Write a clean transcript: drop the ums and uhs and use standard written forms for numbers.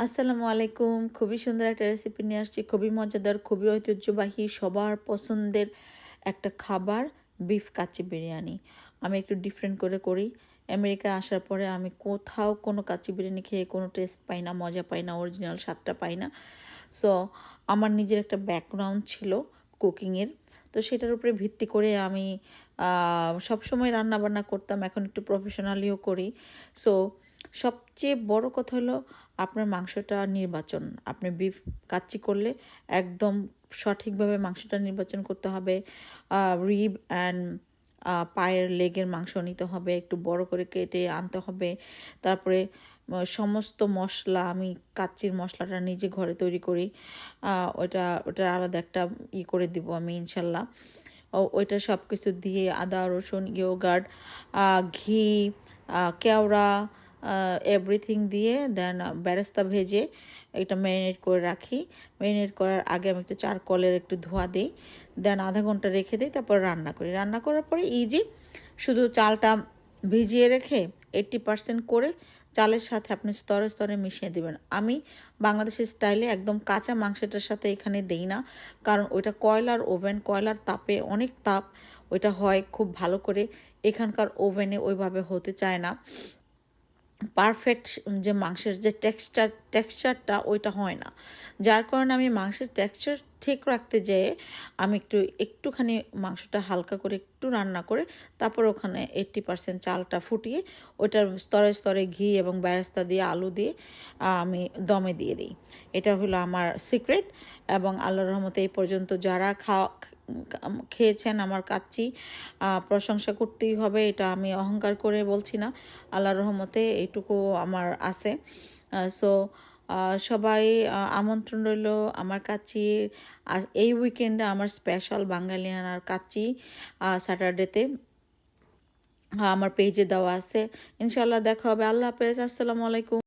আসসালামু আলাইকুম। খুবই সুন্দর একটা রেসিপি নিয়ে আসছি। খুবই মজাদার, খুবই ঐতিহ্যবাহী, সবার পছন্দের একটা খাবার বিফ কাচ্চি বিরিয়ানি। আমি একটু ডিফারেন্ট করে করি। আমেরিকায় আসার পরে আমি কোথাও কোনো কাচ্চি বিরিয়ানি খেয়ে কোনো টেস্ট পাই না, মজা পাই না, অরিজিনাল স্বাদটা পাই না। সো আমার নিজের একটা ব্যাকগ্রাউন্ড ছিল কুকিংয়ের। তো সেটার উপরে ভিত্তি করে আমি সবসময় রান্নাবান্না করতাম। এখন একটু প্রফেশনালিও করি। সো সবচেয়ে বড় কথা হলো আপনার মাংসটা নির্বাচন। আপনি বিফ কাচ্চি করলে একদম সঠিকভাবে মাংসটা নির্বাচন করতে হবে। রিব অ্যান্ড পায়ের লেগের মাংস নিতে হবে, একটু বড় করে কেটে আনতে হবে। তারপরে সমস্ত মশলা, আমি কাচ্চির মশলাটা নিজে ঘরে তৈরি করি। ওটার আলাদা একটা করে দিব আমি ইনশাল্লাহ। ওইটা সব কিছু দিয়ে আদা রসুন ইয়োগার্ট ঘি কেওড়া এভরিথিং দিয়ে দেন বেরেস্তা ভেজে এটা ম্যারিনেট করে রাখি। ম্যারিনেট করার আগে আমি একটু চারকোলের একটু ধোয়া দিই, দেন আধা ঘন্টা রেখে দিই, তারপর রান্না করি। রান্না করার পরে ইজি, শুধু চালটা ভিজিয়ে রেখে 80% করে চালের সাথে আপনি স্তরে স্তরে মিশিয়ে দেবেন। আমি বাংলাদেশের স্টাইলে একদম কাঁচা মাংসটার সাথে এখানে দেই না, কারণ ওইটা কয়লার ওভেন, কয়লার তাপে অনেক তাপ ওইটা হয় খুব ভালো করে। এখানকার ওভেনে ওইভাবে হতে চায় না, পারফেক্ট যে মাংসের যে টেক্সচারটা ওইটা হয় না। যার কারণে আমি মাংসের টেক্সচার ঠিক রাখতে যেয়ে আমি একটুখানি মাংসটা হালকা করে একটু রান্না করে তারপর ওখানে 80% চালটা ফুটিয়ে ওইটার স্তরে স্তরে ঘি এবং বেরেস্তা দিয়ে আলু দিয়ে আমি দমে দিয়ে দিই। এটা হলো আমার সিক্রেট। এবং আল্লাহর রহমতে এই পর্যন্ত যারা খেয়েছেন আমার কাচ্চি, প্রশংসা করতেই হবে। এটা আমি অহংকার করে বলছি না, আল্লাহর রহমতে এইটুকু আমার আছে। সো সবাই আমন্ত্রণ রইল আমার কাচ্চি। এই উইকেন্ডে আমার স্পেশাল বাঙালিয়ানার কাচ্চি স্যাটারডেতে আমার পেজে দেওয়া আছে। ইনশাল্লাহ দেখা হবে। আল্লাহ হাফেজ। আসসালামু আলাইকুম।